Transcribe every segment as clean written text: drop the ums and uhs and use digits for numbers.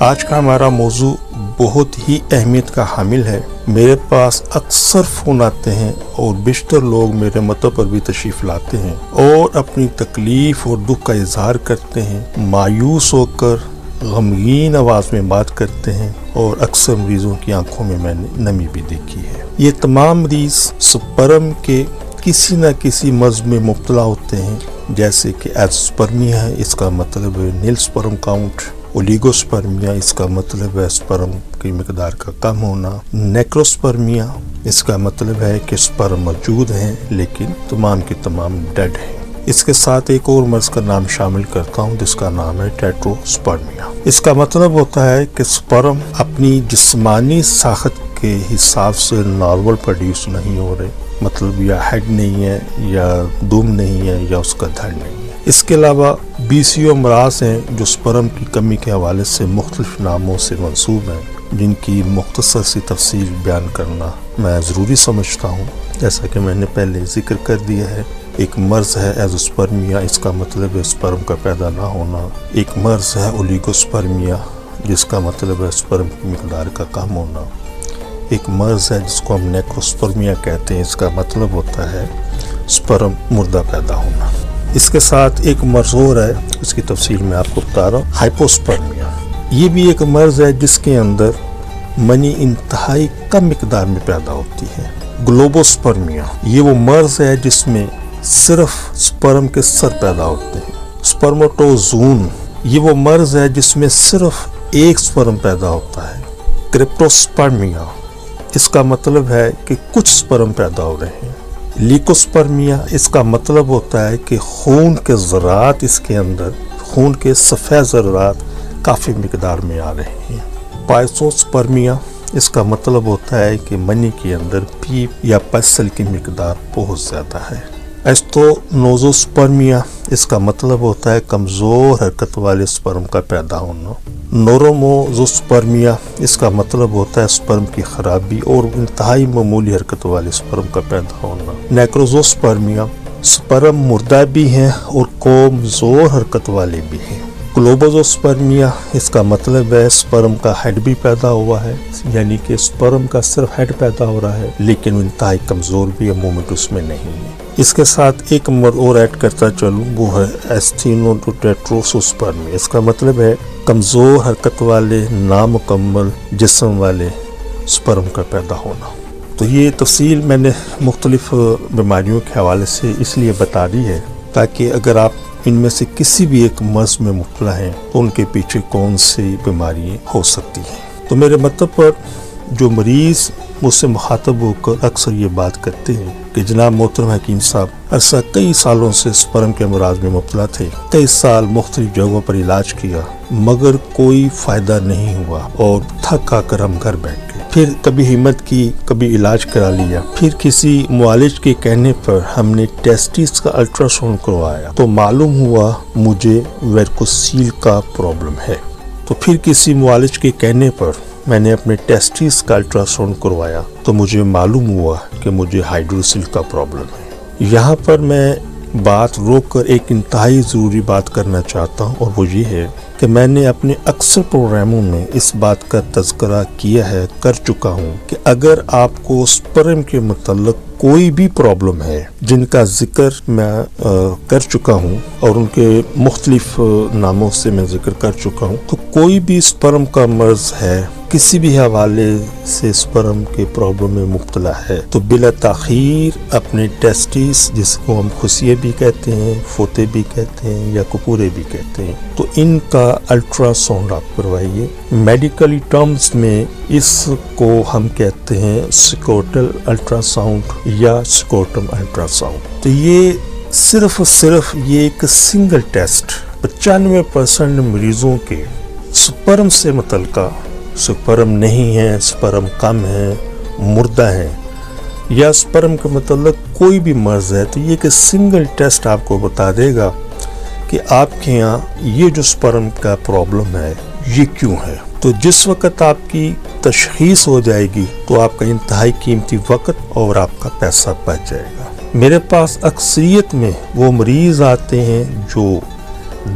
آج کا ہمارا موضوع بہت ہی اہمیت کا حامل ہے۔ میرے پاس اکثر فون آتے ہیں اور بیشتر لوگ میرے مطلب پر بھی تشریف لاتے ہیں اور اپنی تکلیف اور دکھ کا اظہار کرتے ہیں، مایوس ہو کر غمگین آواز میں بات کرتے ہیں، اور اکثر مریضوں کی آنکھوں میں نے نمی بھی دیکھی ہے۔ یہ تمام مریض سپرم کے کسی نہ کسی مرض میں مبتلا ہوتے ہیں، جیسے کہ ایزوسپرمیا ہے، اس کا مطلب ہے نیل سپرم کاؤنٹ، اولیگوسپرمیا اس کا مطلب ہے سپرم کی مقدار کا کم ہونا، نیکروسپرمیا اس کا مطلب ہے کہ سپرم موجود ہیں لیکن تمام کے تمام ڈیڈ ہیں۔ اس کے ساتھ ایک اور مرض کا نام شامل کرتا ہوں جس کا نام ہے ٹیٹروسپرمیا۔ اس کا مطلب ہوتا ہے کہ سپرم اپنی جسمانی ساخت کے حساب سے نارمل پروڈیوس نہیں ہو رہے، مطلب یا ہیڈ نہیں ہے یا دم نہیں ہے یا اس کا دھڑ نہیں ہے۔ اس کے علاوہ BCO امراض ہیں جو سپرم کی کمی کے حوالے سے مختلف ناموں سے منسوب ہیں، جن کی مختصر سی تفصیل بیان کرنا میں ضروری سمجھتا ہوں۔ جیسا کہ میں نے پہلے ذکر کر دیا ہے، ایک مرض ہے ایزوسپرمیا، اس کا مطلب ہے سپرم کا پیدا نہ ہونا۔ ایک مرض ہے اولیگوسپرمیا جس کا مطلب ہے سپرم کی مقدار کا کم ہونا۔ ایک مرض ہے جس کو ہم نیکروسپرمیا کہتے ہیں، اس کا مطلب ہوتا ہے سپرم مردہ پیدا ہونا۔ اس کے ساتھ ایک مرض اور ہے، اس کی تفصیل میں آپ کو بتا رہا ہوں، ہائپوسپرمیا۔ یہ بھی ایک مرض ہے جس کے اندر منی انتہائی کم مقدار میں پیدا ہوتی ہے۔ گلوبوسپرمیا یہ وہ مرض ہے جس میں صرف سپرم کے سر پیدا ہوتے ہیں۔ سپرموٹوزون یہ وہ مرض ہے جس میں صرف ایک سپرم پیدا ہوتا ہے۔ کرپٹوسپرمیا اس کا مطلب ہے کہ کچھ سپرم پیدا ہو رہے ہیں۔ لیکوسپرمیا اس کا مطلب ہوتا ہے کہ خون کے ذرات اس کے اندر، خون کے سفید ذرات کافی مقدار میں آ رہے ہیں۔ پائسوسپرمیا اس کا مطلب ہوتا ہے کہ منی کے اندر پیپ یا پسل کی مقدار بہت زیادہ ہے۔ ایسٹونوزوسپرمیا اس کا مطلب ہوتا ہے کمزور حرکت والے سپرم کا پیدا ہونا۔ نوروموزوسپرمیا اس کا مطلب ہوتا ہے سپرم کی خرابی اور انتہائی معمولی حرکت والے سپرم کا پیدا ہونا۔ نیکروزوسپرمیا سپرم مردہ بھی ہیں اور کمزور حرکت والے بھی ہیں۔ گلوبوزوسپرمیا اس کا مطلب ہے سپرم کا ہیڈ بھی پیدا ہوا ہے، یعنی کہ سپرم کا صرف ہیڈ پیدا ہو رہا ہے لیکن انتہائی کمزور بھی ہے، موومنٹ اس میں نہیں ہے۔ اس کے ساتھ ایک مرض اور ایڈ کرتا چلوں، وہ ہے ایستینوٹیٹروسوسپرمیا۔ اس کا مطلب ہے کمزور حرکت والے نامکمل جسم والے سپرم کا پیدا ہونا۔ تو یہ تفصیل میں نے مختلف بیماریوں کے حوالے سے اس لیے بتا دی ہے تاکہ اگر آپ ان میں سے کسی بھی ایک مرض میں مبتلا ہیں تو ان کے پیچھے کون سی بیماریاں ہو سکتی ہیں۔ تو میرے مطلب پر جو مریض مجھ سے مخاطب ہو کر اکثر یہ بات کرتے ہیں کہ جناب محترم حکیم صاحب، عرصہ کئی سالوں سے سپرم کے امراض میں مبتلا تھے، کئی سال مختلف جگہوں پر علاج کیا مگر کوئی فائدہ نہیں ہوا اور تھک آ کر ہم گھر بیٹھ گئے، پھر کبھی ہمت کی، کبھی علاج کرا لیا، پھر کسی معالج کے کہنے پر ہم نے ٹیسٹس کا الٹرا ساؤنڈ کروایا تو معلوم ہوا مجھے ویرکوسیل کا پرابلم ہے، تو پھر کسی معالج کے کہنے پر میں نے اپنے ٹیسٹس کا الٹرا ساؤنڈ کروایا تو مجھے معلوم ہوا کہ مجھے ہائیڈروسیل کا پرابلم ہے۔ یہاں پر میں بات روک کر ایک انتہائی ضروری بات کرنا چاہتا ہوں، اور وہ یہ ہے کہ میں نے اپنے اکثر پروگراموں میں اس بات کا تذکرہ کر چکا ہوں کہ اگر آپ کو سپرم کے متعلق کوئی بھی پرابلم ہے جن کا ذکر میں کر چکا ہوں اور ان کے مختلف ناموں سے میں ذکر کر چکا ہوں، تو کوئی بھی سپرم کا مرض ہے، کسی بھی حوالے سے سپرم کے پرابلم میں مبتلا ہے، تو بلا تاخیر اپنے ٹیسٹس، جس کو ہم خصیے بھی کہتے ہیں، فوتے بھی کہتے ہیں یا کپورے بھی کہتے ہیں، تو ان کا الٹرا ساؤنڈ آپ کروائیے۔ میڈیکلی ٹرمز میں اس کو ہم کہتے ہیں سکوٹل الٹرا ساؤنڈ یا سکوٹم الٹرا ساؤنڈ۔ تو یہ صرف یہ ایک سنگل ٹیسٹ 95% مریضوں کے سپرم سے متعلقہ، سپرم نہیں ہے، سپرم کم ہے، مردہ ہے یا سپرم کے متعلق کوئی بھی مرض ہے، تو یہ ایک سنگل ٹیسٹ آپ کو بتا دے گا کہ آپ کے یہاں یہ جو سپرم کا پرابلم ہے یہ کیوں ہے۔ تو جس وقت آپ کی تشخیص ہو جائے گی تو آپ کا انتہائی قیمتی وقت اور آپ کا پیسہ بچ جائے گا۔ میرے پاس اکثریت میں وہ مریض آتے ہیں جو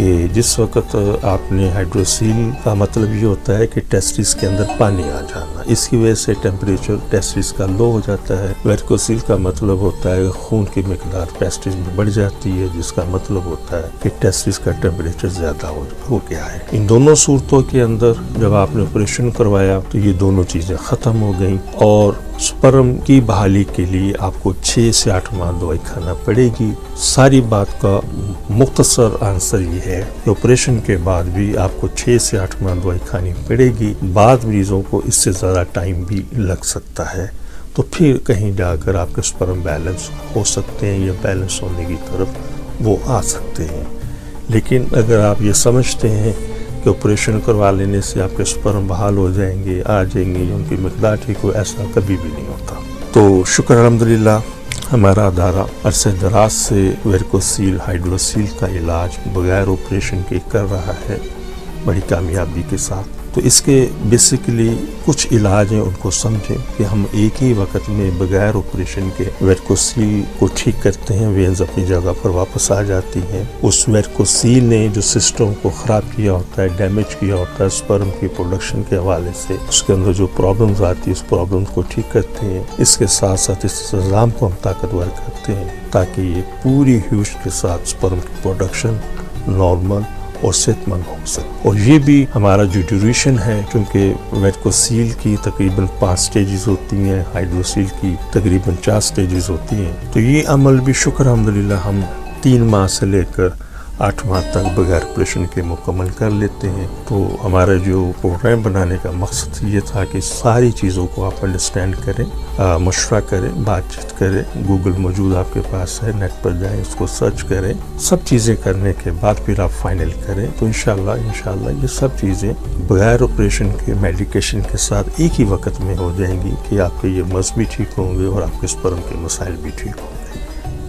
کہ جس وقت آپ نے ہائیڈروسیل کا مطلب یہ ہوتا ہے کہ ٹیسٹس کے اندر پانی آ جانا، اس کی وجہ سے ٹیمپریچر ٹیسٹس کا لو ہو جاتا ہے۔ ویریکوسیل کا مطلب ہوتا ہے خون کی مقدار ٹیسٹس میں بڑھ جاتی ہے، جس کا مطلب ہوتا ہے کہ ٹیسٹس کا ٹیمپریچر زیادہ ہو گیا ہے۔ ان دونوں صورتوں کے اندر جب آپ نے آپریشن کروایا تو یہ دونوں چیزیں ختم ہو گئیں، اور سپرم کی بحالی کے لیے آپ کو 6 سے 8 ماہ دوائی کھانا پڑے گی۔ ساری بات کا مختصر آنسر یہ ہے کہ آپریشن کے بعد بھی آپ کو 6 سے 8 ماہ دوائی کھانی پڑے گی۔ بعض مریضوں کو اس سے زیادہ ٹائم بھی لگ سکتا ہے، تو پھر کہیں جا کر آپ کے سپرم بیلنس ہو سکتے ہیں یا بیلنس ہونے کی طرف وہ آ سکتے ہیں۔ لیکن اگر آپ یہ سمجھتے ہیں کہ آپریشن کروا لینے سے آپ کے سپرم بحال ہو جائیں گے، آ جائیں گے، ان کی مقدار ٹھیک ہو، ایسا کبھی بھی نہیں ہوتا۔ تو شکر الحمدللہ ہمارا ادارہ عرصہ دراز سے ویریکوسیل ہائیڈروسیل کا علاج بغیر آپریشن کے کر رہا ہے، بڑی کامیابی کے ساتھ۔ تو اس کے بیسیکلی کچھ علاج ہیں، ان کو سمجھیں کہ ہم ایک ہی وقت میں بغیر آپریشن کے ویریکوسیل کو ٹھیک کرتے ہیں، وینز اپنی جگہ پر واپس آ جاتی ہیں۔ اس ویریکوسیل نے جو سسٹم کو خراب کیا ہوتا ہے، ڈیمیج کیا ہوتا ہے سپرم کی پروڈکشن کے حوالے سے، اس کے اندر جو پرابلمز آتی ہے اس پرابلمز کو ٹھیک کرتے ہیں۔ اس کے ساتھ ساتھ اس نظام کو ہم طاقتور کرتے ہیں تاکہ یہ پوری ہوش کے ساتھ سپرم کی پروڈکشن نارمل اور صحت مند ہو سکے۔ اور یہ بھی ہمارا جو ڈیوریشن ہے، کیونکہ ویریکوسیل کی تقریباً 5 سٹیجز ہوتی ہیں، ہائیڈروسیل کی تقریباً 4 سٹیجز ہوتی ہیں، تو یہ عمل بھی شکر الحمدللہ ہم 3 ماہ سے لے کر 8 ماہ تک بغیر آپریشن کے مکمل کر لیتے ہیں۔ تو ہمارا جو پروگرام بنانے کا مقصد یہ تھا کہ ساری چیزوں کو آپ انڈرسٹینڈ کریں، مشورہ کریں، بات چیت کریں۔ گوگل موجود آپ کے پاس ہے، نیٹ پر جائیں، اس کو سرچ کریں، سب چیزیں کرنے کے بعد پھر آپ فائنل کریں۔ تو انشاءاللہ یہ سب چیزیں بغیر آپریشن کے میڈیکیشن کے ساتھ ایک ہی وقت میں ہو جائیں گی کہ آپ کے یہ مرض بھی ٹھیک ہوں گے اور آپ کے سپرم کے مسائل بھی ٹھیک ہوں گے۔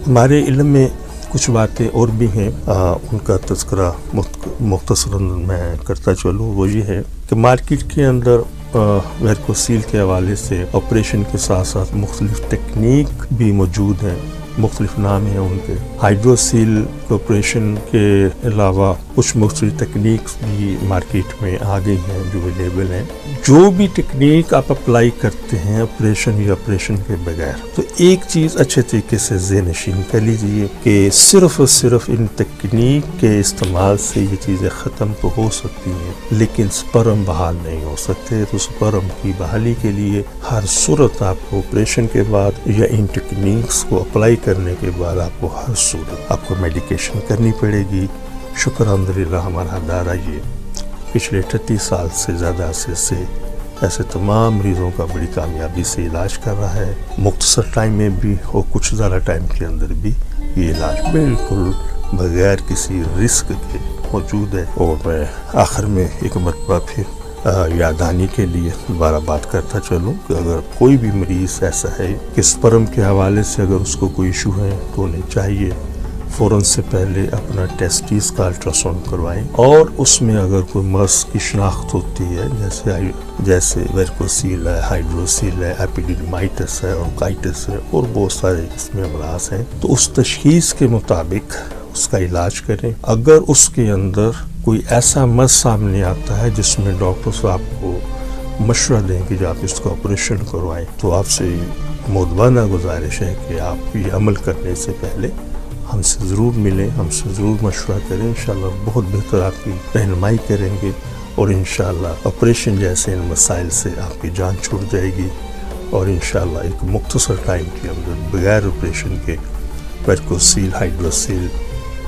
ہمارے علم میں کچھ باتیں اور بھی ہیں، ان کا تذکرہ مختصراً میں کرتا چلوں۔ وہ یہ ہے کہ مارکیٹ کے اندر ویریکوسیل کے حوالے سے آپریشن کے ساتھ ساتھ مختلف ٹیکنیک بھی موجود ہیں، مختلف نام ہیں ان کے۔ ہائیڈروسیل آپریشن کے علاوہ کچھ مختلف ٹیکنیکس بھی مارکیٹ میں آ گئی ہیں جو اویلیبل ہیں۔ جو بھی ٹیکنیک آپ اپلائی کرتے ہیں آپریشن یا آپریشن کے بغیر، تو ایک چیز اچھے طریقے سے ذہن نشین کر لیجیے کہ صرف اور صرف ان ٹیکنیک کے استعمال سے یہ چیزیں ختم تو ہو سکتی ہیں، لیکن سپرم بحال نہیں ہو سکتے۔ تو سپرم کی بحالی کے لیے ہر صورت آپ کو آپریشن کے بعد یا ان ٹیکنیکس کو اپلائی کرنے کے بعد آپ کو ہر صورت آپ کو میڈیکیشن کرنی پڑے گی۔ شکر الحمدللہ ہمارا ادارہ یہ پچھلے 38 سال سے زیادہ عرصے سے ایسے تمام مریضوں کا بڑی کامیابی سے علاج کر رہا ہے، مختصر ٹائم میں بھی اور کچھ زیادہ ٹائم کے اندر بھی یہ علاج بالکل بغیر کسی رسک کے موجود ہے۔ اور میں آخر میں ایک مرتبہ پھر یاد دہانی کے لیے دوبارہ بات کرتا چلوں کہ اگر کوئی بھی مریض ایسا ہے کہ سپرم کے حوالے سے اگر اس کو کوئی ایشو ہے تو انہیں چاہیے فوراً سے پہلے اپنا ٹیسٹیز کا الٹراساؤنڈ کروائیں، اور اس میں اگر کوئی مرض کی شناخت ہوتی ہے جیسے ویریکوسیل ہے، ہائیڈروسیل ہے، ایپیڈیڈیمائٹس ہے، اورکائٹس ہے، اور بہت سارے اس میں امراض ہیں، تو اس تشخیص کے مطابق اس کا علاج کریں۔ اگر اس کے اندر کوئی ایسا مرض سامنے آتا ہے جس میں ڈاکٹر صاحب کو مشورہ دیں کہ جب آپ اس کا آپریشن کروائیں، تو آپ سے مؤدبانہ گزارش ہے کہ آپ یہ عمل کرنے سے پہلے ہم سے ضرور ملیں، ہم سے ضرور مشورہ کریں۔ انشاءاللہ بہت بہتر آپ کی رہنمائی کریں گے، اور انشاءاللہ آپریشن جیسے ان مسائل سے آپ کی جان چھوٹ جائے گی، اور انشاءاللہ ایک مختصر ٹائم کے اندر بغیر آپریشن کے ویریکوسیل، ہائیڈروسیل،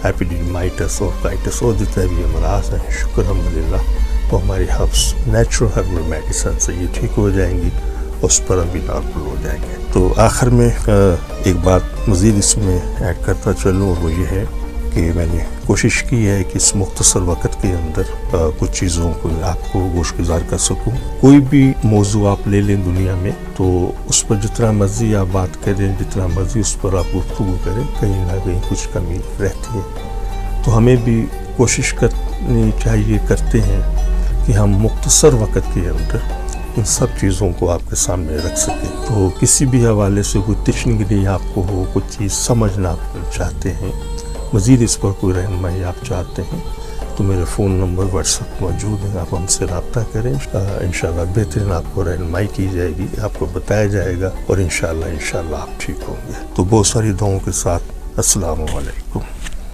ایپیڈیڈیمائٹس اور کائٹس اور جتنے بھی امراض ہیں، شکر الحمدللہ وہ ہماری نیچرل ہربل میڈیسن سے یہ ٹھیک ہو جائیں گی، اس پر بھی نارمل ہو جائیں گے۔ تو آخر میں ایک بات مزید اس میں ایڈ کرتا چلوں، اور وہ یہ ہے کہ میں نے کوشش کی ہے کہ اس مختصر وقت کے اندر کچھ چیزوں کو آپ کو گوش گزار کر سکوں۔ کوئی بھی موضوع آپ لے لیں دنیا میں، تو اس پر جتنا مرضی آپ بات کریں، جتنا مرضی اس پر آپ گفتگو کریں، کہیں نہ کہیں کچھ کمی رہتی ہے۔ تو ہمیں بھی کوشش کرنی چاہیے، کرتے ہیں کہ ہم مختصر وقت کے اندر ان سب چیزوں کو آپ کے سامنے رکھ سکیں۔ تو کسی بھی حوالے سے کوئی تشنگری آپ کو ہو، کچھ چیز سمجھنا آپ چاہتے ہیں، مزید اس پر کوئی رہنمائی آپ چاہتے ہیں تو میرے فون نمبر واٹس ایپ موجود ہیں، آپ ہم سے رابطہ کریں، انشاءاللہ بہترین آپ کو رہنمائی کی جائے گی، آپ کو بتایا جائے گا، اور انشاءاللہ آپ ٹھیک ہوں گے۔ تو بہت ساری دعاؤں کے ساتھ السلام علیکم۔